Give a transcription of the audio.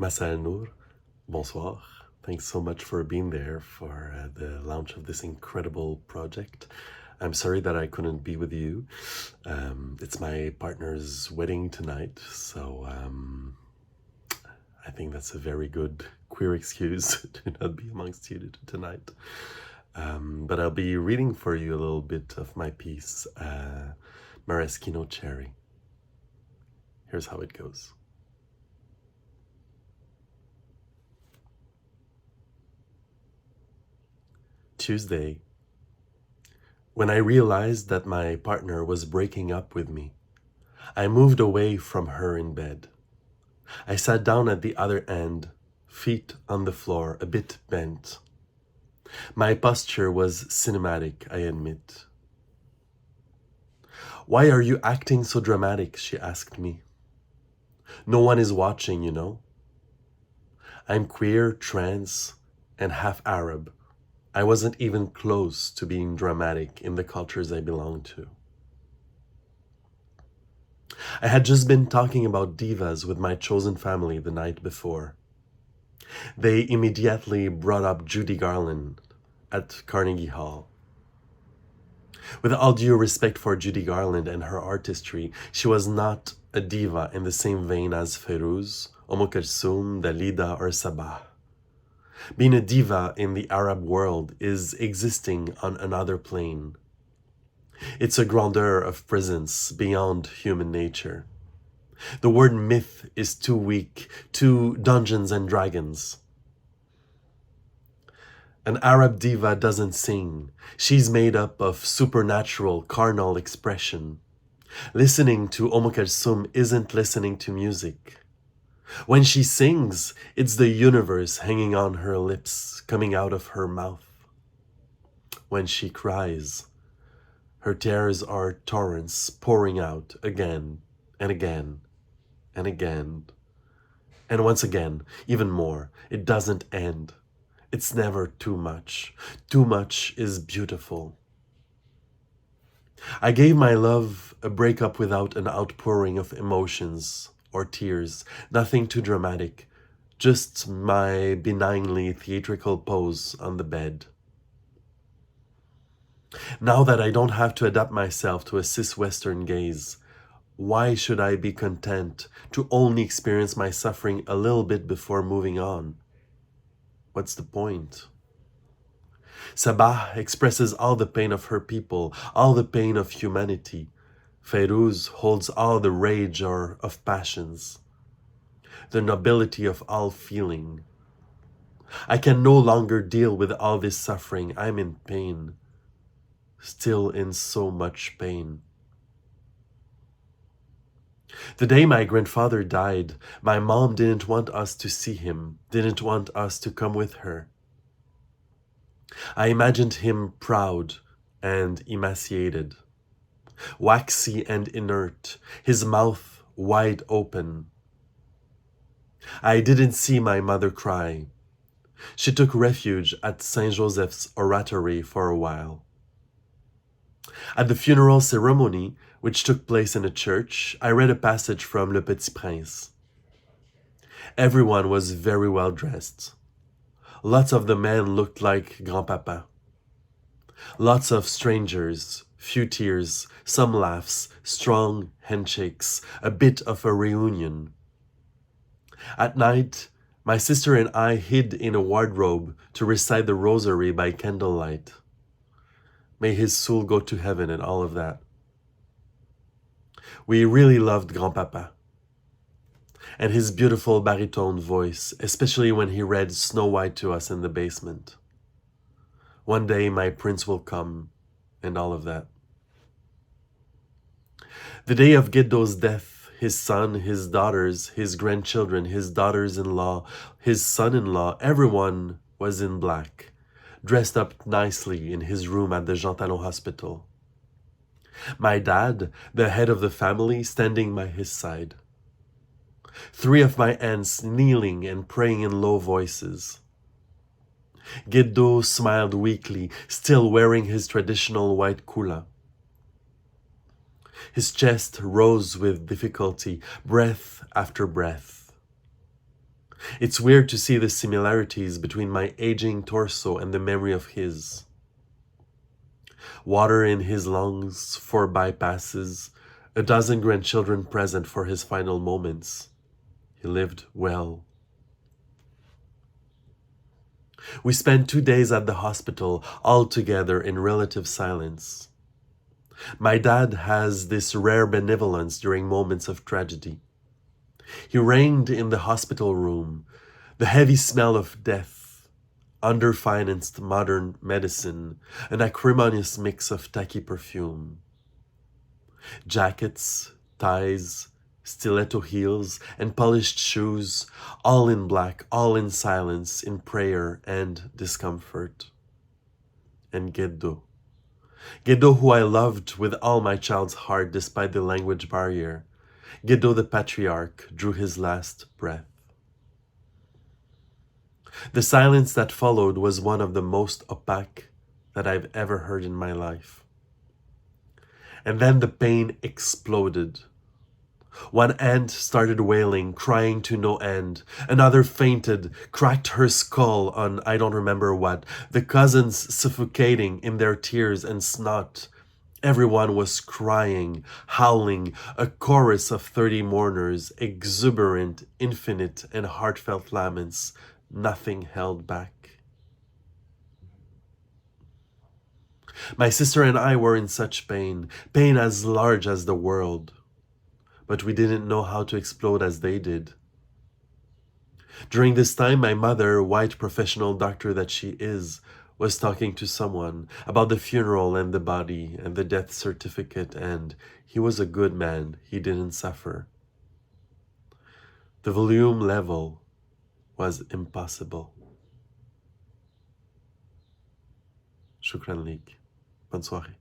Massa Nour, bonsoir. Thanks so much for being there for the launch of this incredible project. I'm sorry that I couldn't be with you. It's my partner's wedding tonight, so I think that's a very good queer excuse to not be amongst you tonight. But I'll be reading for you a little bit of my piece, Maraschino Cherry. Here's how it goes. Tuesday, when I realized that my partner was breaking up with me, I moved away from her in bed. I sat down at the other end, feet on the floor, a bit bent. My posture was cinematic, I admit. "Why are you acting so dramatic?" she asked me. "No one is watching, you know. I'm queer, trans, and half Arab. I wasn't even close to being dramatic in the cultures I belong to." I had just been talking about divas with my chosen family the night before. They immediately brought up Judy Garland at Carnegie Hall. With all due respect for Judy Garland and her artistry, she was not a diva in the same vein as Fairouz, Kulthum, Dalida, or Sabah. Being a diva in the Arab world is existing on another plane. It's a grandeur of presence beyond human nature. The word myth is too weak, too Dungeons and Dragons. An Arab diva doesn't sing. She's made up of supernatural, carnal expression. Listening to Kulthum isn't listening to music. When she sings, it's the universe hanging on her lips, coming out of her mouth. When she cries, her tears are torrents pouring out again and again and again. And once again, even more. It doesn't end. It's never too much. Too much is beautiful. I gave my love a breakup without an outpouring of emotions or tears, nothing too dramatic, just my benignly theatrical pose on the bed. Now that I don't have to adapt myself to a cis-Western gaze, why should I be content to only experience my suffering a little bit before moving on? What's the point? Sabah expresses all the pain of her people, all the pain of humanity. Fairouz holds all the rage of passions, the nobility of all feeling. I can no longer deal with all this suffering. I'm in pain, still in so much pain. The day my grandfather died, my mom didn't want us to see him, didn't want us to come with her. I imagined him proud and emaciated, waxy and inert, his mouth wide open. I didn't see my mother cry. She took refuge at Saint Joseph's oratory for a while. At the funeral ceremony, which took place in a church, I read a passage from Le Petit Prince. Everyone was very well dressed. Lots of the men looked like Grandpapa. Lots of strangers, few tears, some laughs, strong handshakes, a bit of a reunion. At night, my sister and I hid in a wardrobe to recite the rosary by candlelight. May his soul go to heaven and all of that. We really loved Grandpapa and his beautiful baritone voice, especially when he read Snow White to us in the basement. One day my prince will come, and all of that. The day of Geddo's death, his son, his daughters, his grandchildren, his daughters-in-law, his son-in-law, everyone was in black, dressed up nicely in his room at the Jean Talon Hospital. My dad, the head of the family, standing by his side. 3 of my aunts kneeling and praying in low voices. Geddo smiled weakly, still wearing his traditional white kula. His chest rose with difficulty, breath after breath. It's weird to see the similarities between my aging torso and the memory of his. Water in his lungs, 4 bypasses, a dozen grandchildren present for his final moments. He lived well. We spent 2 days at the hospital, all together in relative silence. My dad has this rare benevolence during moments of tragedy. He reigned in the hospital room, the heavy smell of death, underfinanced modern medicine, an acrimonious mix of tacky perfume. Jackets, ties, stiletto heels, and polished shoes, all in black, all in silence, in prayer and discomfort. And Geddo. Geddo, who I loved with all my child's heart despite the language barrier. Geddo the patriarch drew his last breath. The silence that followed was one of the most opaque that I've ever heard in my life. And then the pain exploded. One aunt started wailing, crying to no end. Another fainted, cracked her skull on I don't remember what. The cousins suffocating in their tears and snot. Everyone was crying, howling, a chorus of 30 mourners, exuberant, infinite, and heartfelt laments, nothing held back. My sister and I were in such pain, pain as large as the world. But we didn't know how to explode as they did. During this time, my mother, white professional doctor that she is, was talking to someone about the funeral and the body and the death certificate, and he was a good man. He didn't suffer. The volume level was impossible. Shukran Lik. Bonne soirée.